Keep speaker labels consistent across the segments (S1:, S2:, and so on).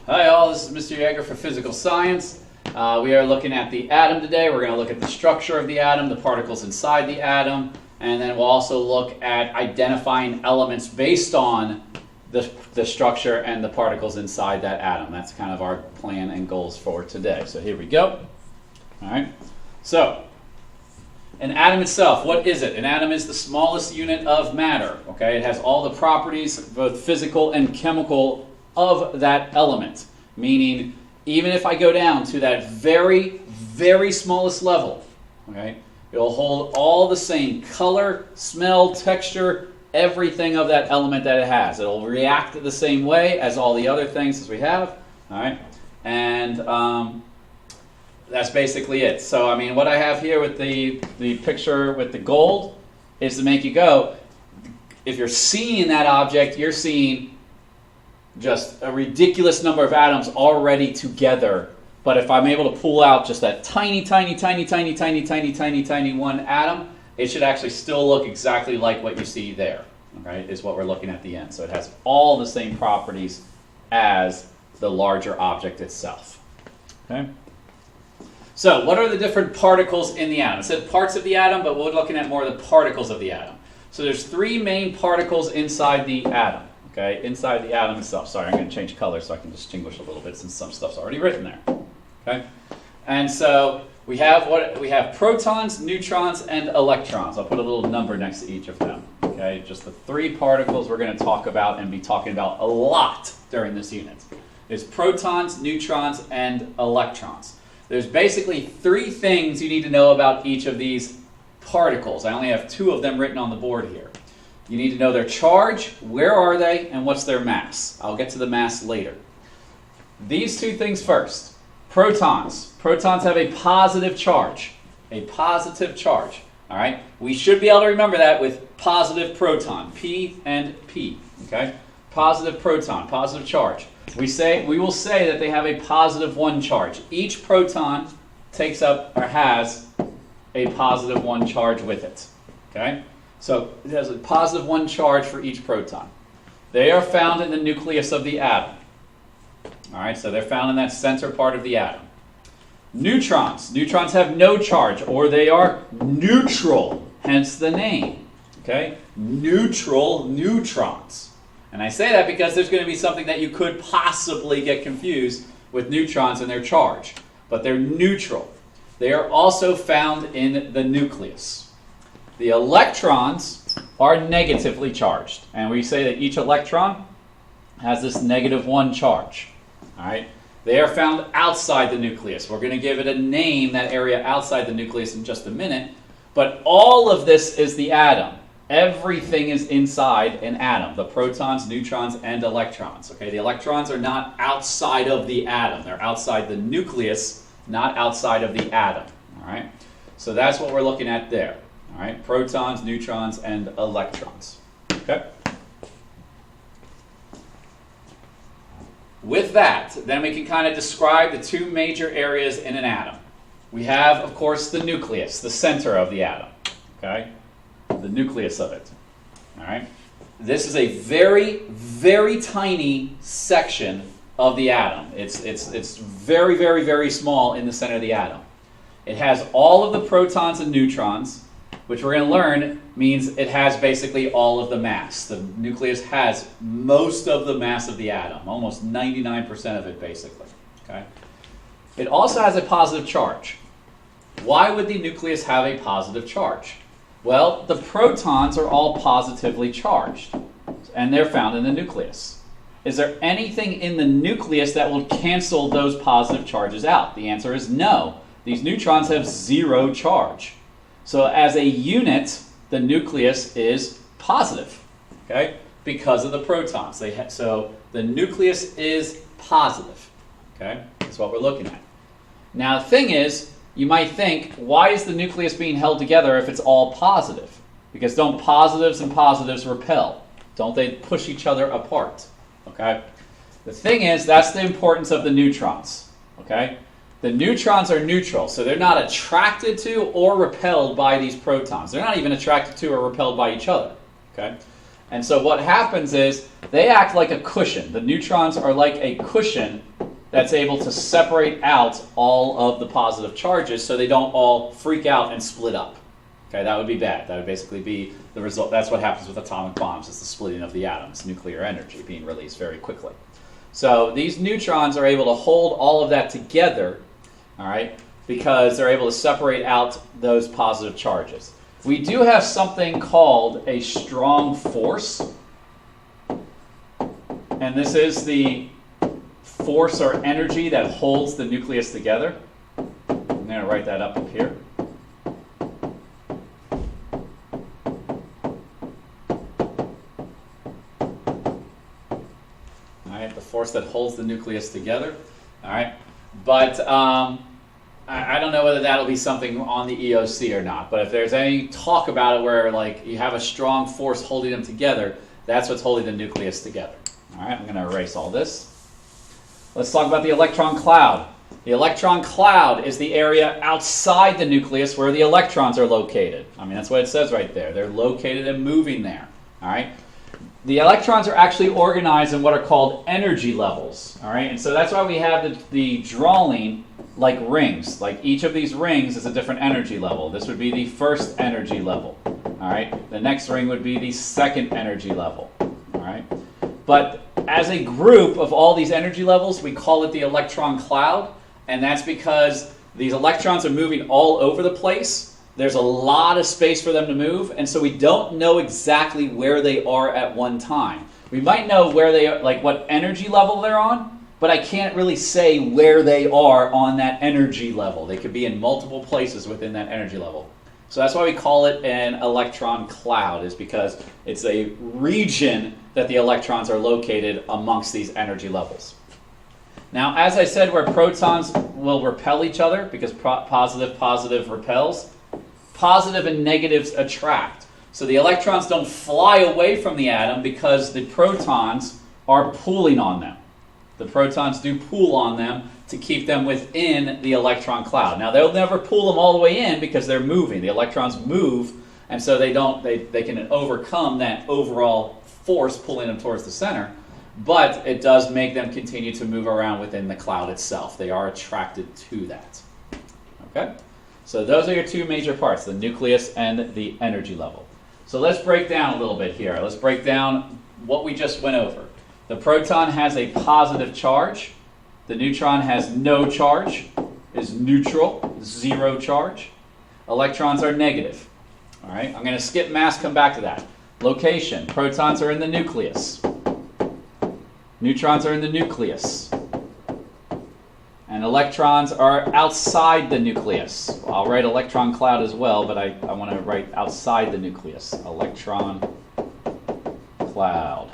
S1: Hi all, this is Mr. Yeager for Physical Science. We are looking at the atom today. We're going to look at the structure of the atom, the particles inside the atom, and then we'll also look at identifying elements based on the structure and the particles inside that atom. That's kind of our plan and goals for today. So here we go. All right. So, an atom itself, what is it? An atom is the smallest unit of matter. Okay, it has all the properties, both physical and chemical, of that element. Meaning, even if I go down to that very, very smallest level, okay, it'll hold all the same color, smell, texture, everything of that element that it has. It'll react the same way as all the other things as we have. All right, and that's basically it. So, I mean, what I have here with the picture with the gold is to make you go, if you're seeing that object, you're seeing just a ridiculous number of atoms already together. But if I'm able to pull out just that tiny, tiny, tiny, tiny, tiny, tiny, tiny, tiny one atom, it should actually still look exactly like what you see there. Okay, is what we're looking at the end. So it has all the same properties as the larger object itself. Okay. So what are the different particles in the atom? It said parts of the atom, but we're looking at more of the particles of the atom. So there's three main particles inside the atom. Okay, inside the atom itself. Sorry, I'm going to change color so I can distinguish a little bit since some stuff's already written there. Okay, and so we have protons, neutrons, and electrons. I'll put a little number next to each of them. Okay, just the three particles we're going to talk about and be talking about a lot during this unit. Is protons, neutrons, and electrons. There's basically three things you need to know about each of these particles. I only have two of them written on the board here. You need to know their charge, where are they, and what's their mass. I'll get to the mass later. These two things first. Protons. Protons have a positive charge. A positive charge. All right? We should be able to remember that with positive proton. P and P. Okay? Positive proton, positive charge. We will say that they have a positive 1 charge. Each proton takes up or has a positive 1 charge with it. Okay? So it has a positive 1 charge for each proton. They are found in the nucleus of the atom. All right, so they're found in that center part of the atom. Neutrons. Neutrons have no charge, or they are neutral, hence the name. Okay? Neutral neutrons. And I say that because there's going to be something that you could possibly get confused with neutrons and their charge. But they're neutral. They are also found in the nucleus. The electrons are negatively charged. And we say that each electron has this -1 charge. All right? They are found outside the nucleus. We're going to give it a name, that area outside the nucleus, in just a minute. But all of this is the atom. Everything is inside an atom. The protons, neutrons, and electrons. Okay? The electrons are not outside of the atom. They're outside the nucleus, not outside of the atom. All right? So that's what we're looking at there. All right, protons, neutrons, and electrons. Okay. With that, then we can kind of describe the two major areas in an atom. We have, of course, the nucleus, the center of the atom. Okay, the nucleus of it. All right. This is a very, very tiny section of the atom. It's very, very, very small in the center of the atom. It has all of the protons and neutrons, which we're going to learn means it has basically all of the mass. The nucleus has most of the mass of the atom, almost 99% of it basically. Okay? It also has a positive charge. Why would the nucleus have a positive charge? Well, the protons are all positively charged, and they're found in the nucleus. Is there anything in the nucleus that will cancel those positive charges out? The answer is no. These neutrons have 0 charge. So as a unit, the nucleus is positive, okay, because of the protons. So the nucleus is positive, okay? That's what we're looking at. Now the thing is, you might think, why is the nucleus being held together if it's all positive? Because don't positives and positives repel? Don't they push each other apart, okay? The thing is, that's the importance of the neutrons, okay? The neutrons are neutral, so they're not attracted to or repelled by these protons. They're not even attracted to or repelled by each other. Okay? And so what happens is they act like a cushion. The neutrons are like a cushion that's able to separate out all of the positive charges so they don't all freak out and split up. Okay, that would be bad. That would basically be the result. That's what happens with atomic bombs, is the splitting of the atoms, nuclear energy being released very quickly. So these neutrons are able to hold all of that together, all right, because they're able to separate out those positive charges. We do have something called a strong force, and this is the force or energy that holds the nucleus together. I'm going to write that up here. The force that holds the nucleus together. All right, but I don't know whether that'll be something on the EOC or not. But if there's any talk about it where like you have a strong force holding them together, that's what's holding the nucleus together. All right, I'm going to erase all this. Let's talk about the electron cloud. The electron cloud is the area outside the nucleus where the electrons are located. I mean, that's what it says right there. They're located and moving there. All right. The electrons are actually organized in what are called energy levels, all right? And so that's why we have the drawing like rings. Like each of these rings is a different energy level. This would be the first energy level, all right? The next ring would be the second energy level, all right? But as a group of all these energy levels, we call it the electron cloud, and that's because these electrons are moving all over the place. There's a lot of space for them to move, and so we don't know exactly where they are at one time. We might know where they are, like what energy level they're on, but I can't really say where they are on that energy level. They could be in multiple places within that energy level. So that's why we call it an electron cloud, is because it's a region that the electrons are located amongst these energy levels. Now, as I said, where protons will repel each other, because positive repels, positive and negatives attract. So the electrons don't fly away from the atom because the protons are pulling on them. The protons do pull on them to keep them within the electron cloud. Now, they'll never pull them all the way in because they're moving. The electrons move, and so they can overcome that overall force pulling them towards the center, but it does make them continue to move around within the cloud itself. They are attracted to that. Okay? So those are your two major parts, the nucleus and the energy level. So let's break down a little bit here. Let's break down what we just went over. The proton has a positive charge. The neutron has no charge, is neutral, zero charge. Electrons are negative. All right, I'm going to skip mass, come back to that. Location, protons are in the nucleus. Neutrons are in the nucleus. And electrons are outside the nucleus. Well, I'll write electron cloud as well, but I want to write outside the nucleus. Electron cloud.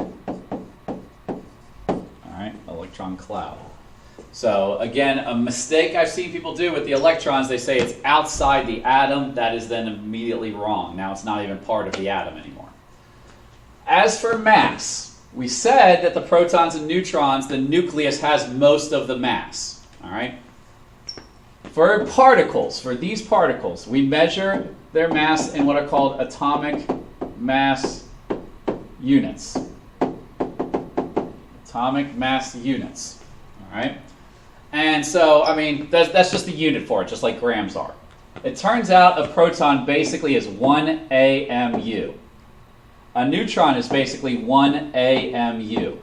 S1: All right, electron cloud. So again, a mistake I've seen people do with the electrons, they say it's outside the atom. That is then immediately wrong. Now it's not even part of the atom anymore. As for mass, we said that the protons and neutrons, the nucleus has most of the mass. All right. For particles, for these particles, we measure their mass in what are called atomic mass units. Atomic mass units. All right. And so, I mean, that's just the unit for it, just like grams are. It turns out a proton basically is 1 AMU. A neutron is basically 1 AMU.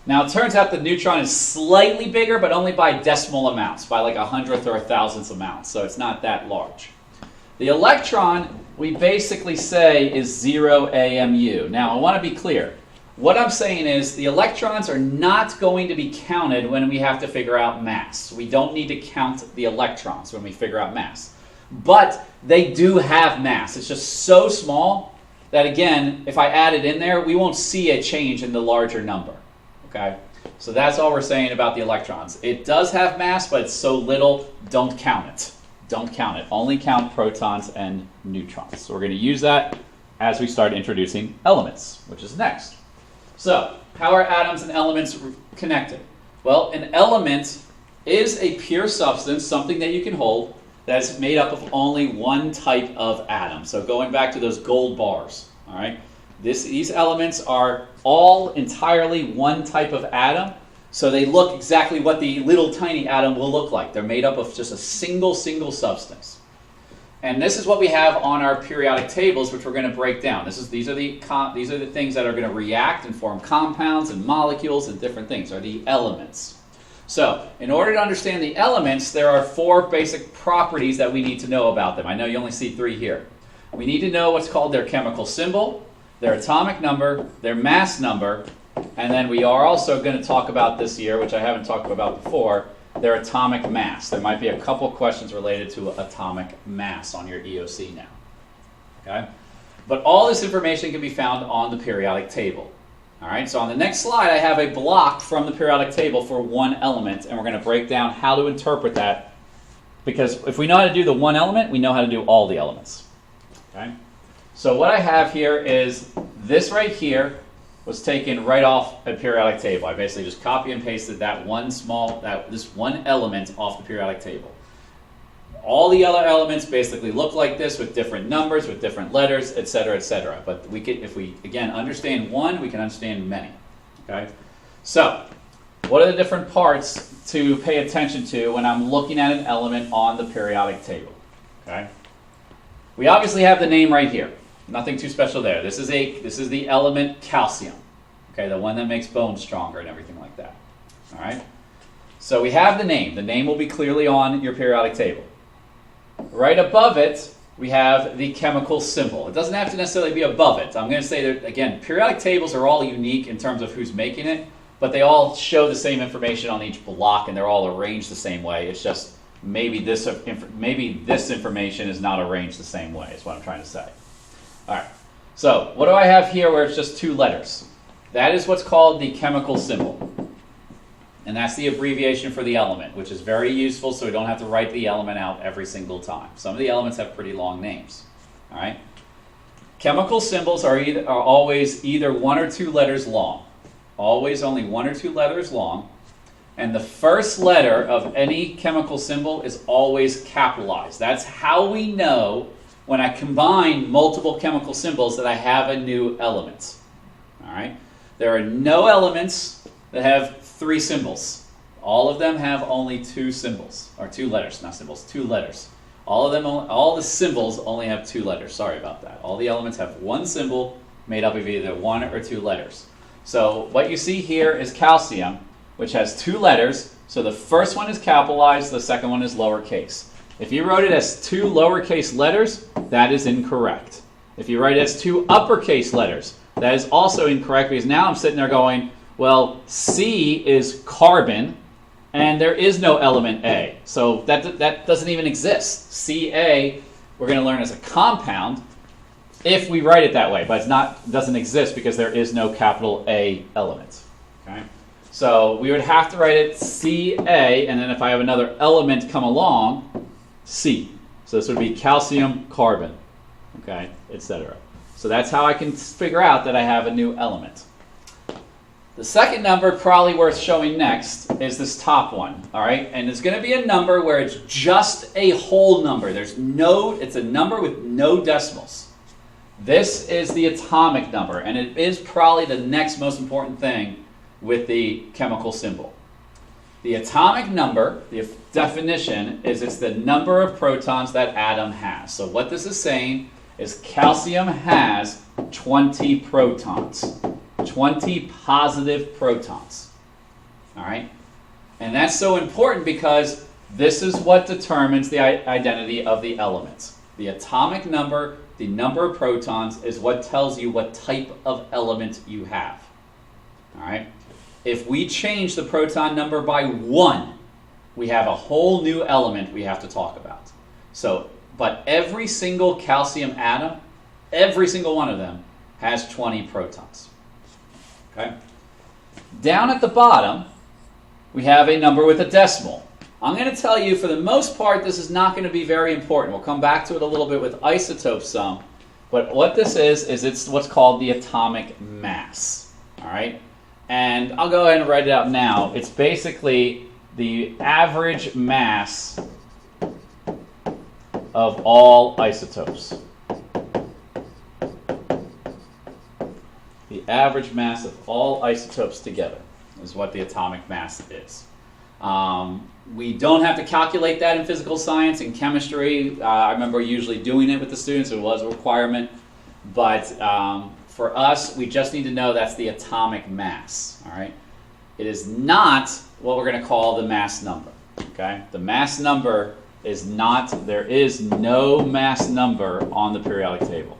S1: Now, it turns out the neutron is slightly bigger, but only by decimal amounts, by like 100th or 1,000th amounts, so it's not that large. The electron, we basically say, is 0 AMU. Now, I want to be clear. What I'm saying is the electrons are not going to be counted when we have to figure out mass. We don't need to count the electrons when we figure out mass. But they do have mass. It's just so small that, again, if I add it in there, we won't see a change in the larger number. Okay? So that's all we're saying about the electrons. It does have mass, but it's so little, don't count it. Don't count it. Only count protons and neutrons. So we're going to use that as we start introducing elements, which is next. So, how are atoms and elements connected? Well, an element is a pure substance, something that you can hold, that's made up of only one type of atom. So going back to those gold bars, all right? These elements are all entirely one type of atom. So they look exactly what the little tiny atom will look like. They're made up of just a single substance. And this is what we have on our periodic tables, which we're going to break down. These are the things that are going to react and form compounds and molecules and different things, are the elements. So, in order to understand the elements, there are 4 basic properties that we need to know about them. I know you only see 3 here. We need to know what's called their chemical symbol, their atomic number, their mass number, and then we are also going to talk about this year, which I haven't talked about before, their atomic mass. There might be a couple questions related to atomic mass on your EOC now. Okay? But all this information can be found on the periodic table. All right, so on the next slide, I have a block from the periodic table for one element, and we're going to break down how to interpret that, because if we know how to do the one element, we know how to do all the elements. Okay? So what I have here is this right here was taken right off a periodic table. I basically just copy and pasted this one element off the periodic table. All the other elements basically look like this with different numbers, with different letters, etc., etc. But if we again understand one, we can understand many. Okay? So, what are the different parts to pay attention to when I'm looking at an element on the periodic table? Okay? We obviously have the name right here. Nothing too special there. This is the element calcium. Okay, the one that makes bones stronger and everything like that. All right? So we have the name. The name will be clearly on your periodic table. Right above it, we have the chemical symbol. It doesn't have to necessarily be above it. I'm going to say that, again, periodic tables are all unique in terms of who's making it, but they all show the same information on each block, and they're all arranged the same way. It's just maybe this information is not arranged the same way, is what I'm trying to say. All right, so what do I have here where it's just 2 letters? That is what's called the chemical symbol. And that's the abbreviation for the element, which is very useful so we don't have to write the element out every single time. Some of the elements have pretty long names. All right? Chemical symbols are always either 1 or 2 letters long. Always only 1 or 2 letters long. And the first letter of any chemical symbol is always capitalized. That's how we know when I combine multiple chemical symbols that I have a new element. All right? There are no elements that have 3 symbols. All of them have only 2 symbols, or 2 letters, not symbols, 2 letters. All the symbols only have 2 letters. Sorry about that. All the elements have 1 symbol made up of either 1 or 2 letters. So what you see here is calcium, which has 2 letters. So the first one is capitalized, the second one is lowercase. If you wrote it as 2 lowercase letters, that is incorrect. If you write it as 2 uppercase letters, that is also incorrect, because now I'm sitting there going, well, C is carbon, and there is no element A. So that doesn't even exist. Ca, we're going to learn as a compound if we write it that way, but it doesn't exist because there is no capital A element. Okay? So we would have to write it Ca, and then if I have another element come along, C. So this would be calcium, carbon, okay, etc. So that's how I can figure out that I have a new element. The second number, probably worth showing next, is this top one, all right? And it's going to be a number where it's just a whole number. It's a number with no decimals. This is the atomic number, and it is probably the next most important thing with the chemical symbol. The atomic number, the definition, is it's the number of protons that atom has. So what this is saying is calcium has 20 protons. 20 positive protons. All right? And that's so important because this is what determines the identity of the elements. The atomic number, the number of protons, is what tells you what type of element you have. All right? If we change the proton number by 1, we have a whole new element we have to talk about. But every single calcium atom, every single one of them, has 20 protons. Okay? Down at the bottom, we have a number with a decimal. I'm going to tell you, for the most part, this is not going to be very important. We'll come back to it a little bit with isotopes some. But what this is it's what's called the atomic mass. All right? And I'll go ahead and write it out now. It's basically the average mass of all isotopes. The average mass of all isotopes together. is what the atomic mass is. We don't have to calculate that in physical science. In chemistry, I remember usually doing it with the students. It was a requirement. But for us, we just need to know that's the atomic mass. All right? It is not what we're going to call the mass number. Okay? The mass number is not, there is no mass number on the periodic table.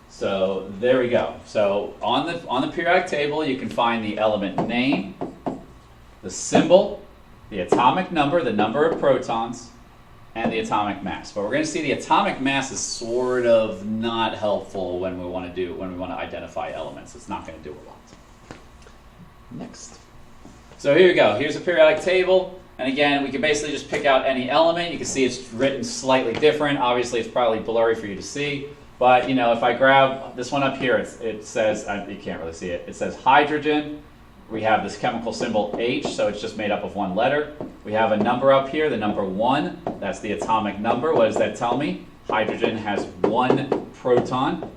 S1: So there we go. So on the periodic table, you can find the element name, the symbol, the atomic number, the number of protons, and the atomic mass. But we're going to see the atomic mass is sort of not helpful when we want to identify elements. It's not going to do a lot. Next. So here we go. Here's a periodic table. And again, we can basically just pick out any element. You can see it's written slightly different. Obviously, it's probably blurry for you to see. But, you know, if I grab this one up here, it says, you can't really see it, it says hydrogen. We have this chemical symbol H, so it's just made up of one letter. We have a number up here, the number 1. That's the atomic number. What does that tell me? Hydrogen has 1 proton.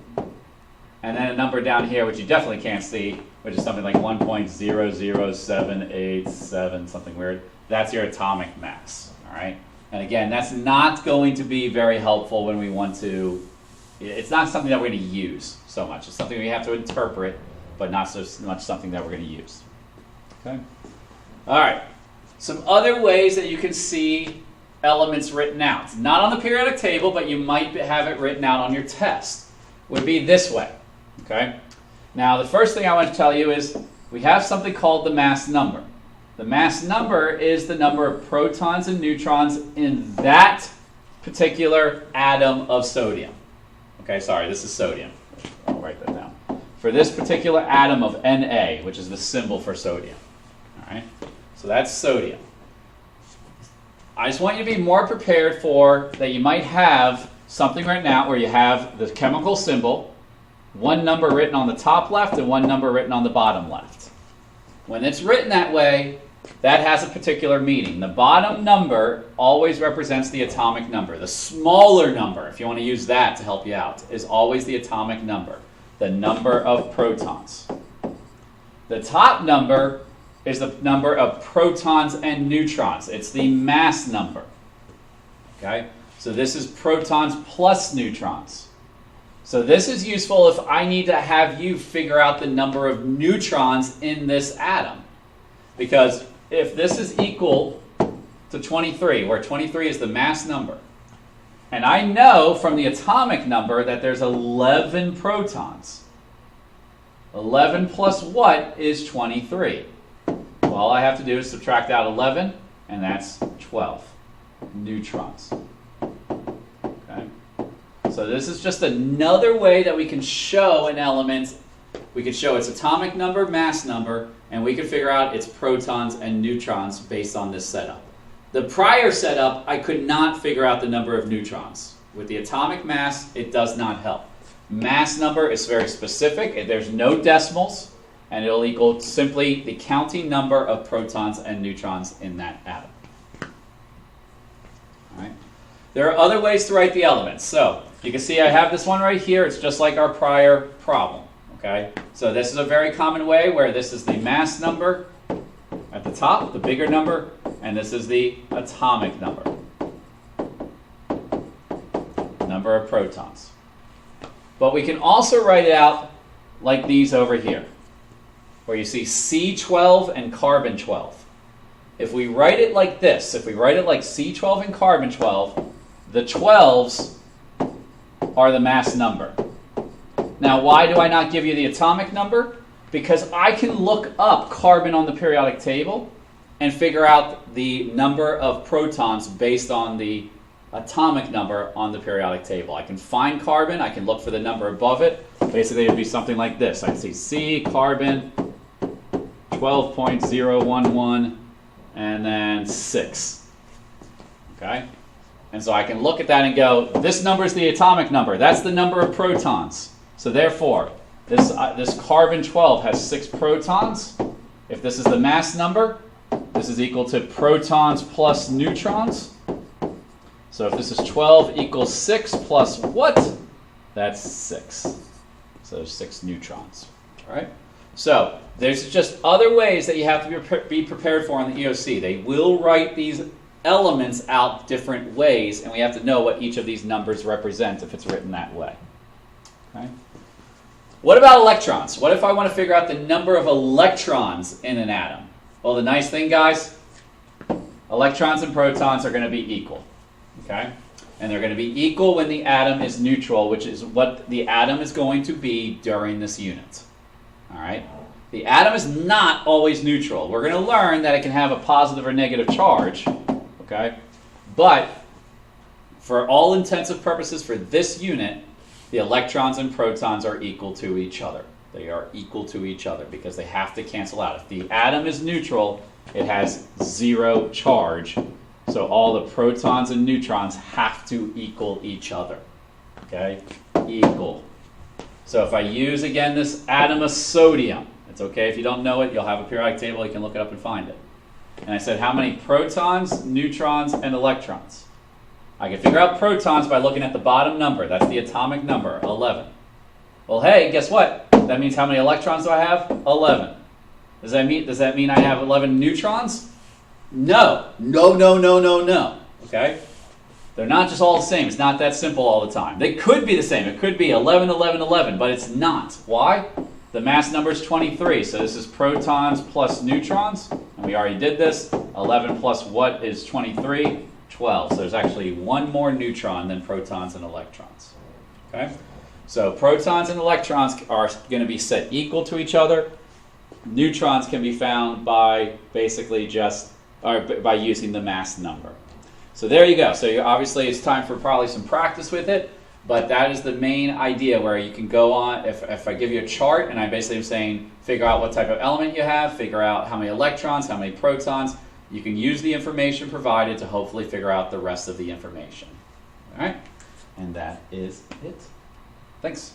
S1: And then a number down here, which you definitely can't see, which is something like 1.00787, something weird. That's your atomic mass, all right? And again, that's not going to be very helpful when we want to. It's not something that we're going to use so much. It's something we have to interpret, but not so much something that we're going to use. Okay? All right. Some other ways that you can see elements written out. It's not on the periodic table, but you might have it written out on your test. Would be this way. Okay? Now, the first thing I want to tell you is we have something called the mass number. The mass number is the number of protons and neutrons in that particular atom of sodium. Okay, sorry, this is sodium. I'll write that down. For this particular atom of Na, which is the symbol for sodium. All right, so that's sodium. I just want you to be more prepared for that you might have something right now where you have the chemical symbol, one number written on the top left and one number written on the bottom left. When it's written that way, that has a particular meaning. The bottom number always represents the atomic number. The smaller number, if you want to use that to help you out, is always the atomic number, the number of protons. The top number is the number of protons and neutrons. It's the mass number. Okay? So this is protons plus neutrons. So this is useful if I need to have you figure out the number of neutrons in this atom. Because if this is equal to 23, where 23 is the mass number, and I know from the atomic number that there's 11 protons. 11 plus what is 23? Well, all I have to do is subtract out 11, and that's 12 neutrons. Okay? So this is just another way that we can show an element. We could show its atomic number, mass number, and we could figure out its protons and neutrons based on this setup. The prior setup, I could not figure out the number of neutrons. With the atomic mass, it does not help. Mass number is very specific. There's no decimals, and it'll equal simply the counting number of protons and neutrons in that atom. All right. There are other ways to write the elements. So you can see I have this one right here. It's just like our prior problem. Okay? So this is a very common way where this is the mass number at the top, the bigger number, and this is the atomic number. Number of protons. But we can also write it out like these over here, where you see C12 and carbon 12. If we write it like this, if we write it like C12 and carbon 12, the 12s are the mass number. Now, why do I not give you the atomic number? Because I can look up carbon on the periodic table and figure out the number of protons based on the atomic number on the periodic table. I can find carbon, I can look for the number above it. Basically, it would be something like this. I'd see C, carbon, 12.011, and then 6. Okay? And so I can look at that and go, this number is the atomic number. That's the number of protons. So therefore, this carbon 12 has 6 protons. If this is the mass number, this is equal to protons plus neutrons. So if this is 12 equals 6 plus what? That's 6. So there's 6 neutrons. All right? So there's just other ways that you have to be prepared for on the EOC. They will write these elements out different ways, and we have to know what each of these numbers represent if it's written that way. Okay? What about electrons? What if I want to figure out the number of electrons in an atom? Well, the nice thing, guys, electrons and protons are going to be equal. Okay? And they're going to be equal when the atom is neutral, which is what the atom is going to be during this unit. All right? The atom is not always neutral. We're going to learn that it can have a positive or negative charge. Okay? But for all intensive purposes for this unit, the electrons and protons are equal to each other. They are equal to each other because they have to cancel out. If the atom is neutral, it has 0 charge. So all the protons and neutrons have to equal each other. Okay? Equal. So if I use, again, this atom of sodium, it's okay if you don't know it. You'll have a periodic table. You can look it up and find it. And I said how many protons, neutrons, and electrons? I can figure out protons by looking at the bottom number. That's the atomic number, 11. Well, hey, guess what? That means how many electrons do I have? 11. Does that mean I have 11 neutrons? No. No. Okay? They're not just all the same. It's not that simple all the time. They could be the same. It could be 11, 11, 11, but it's not. Why? The mass number is 23, so this is protons plus neutrons. And we already did this. 11 plus what is 23? 12. So there's actually one more neutron than protons and electrons. Okay? So protons and electrons are going to be set equal to each other. Neutrons can be found by basically by using the mass number. So there you go. So obviously it's time for probably some practice with it, but that is the main idea where you can go on, if I give you a chart and I basically am saying figure out what type of element you have, figure out how many electrons, how many protons, you can use the information provided to hopefully figure out the rest of the information. All right? And that is it. Thanks.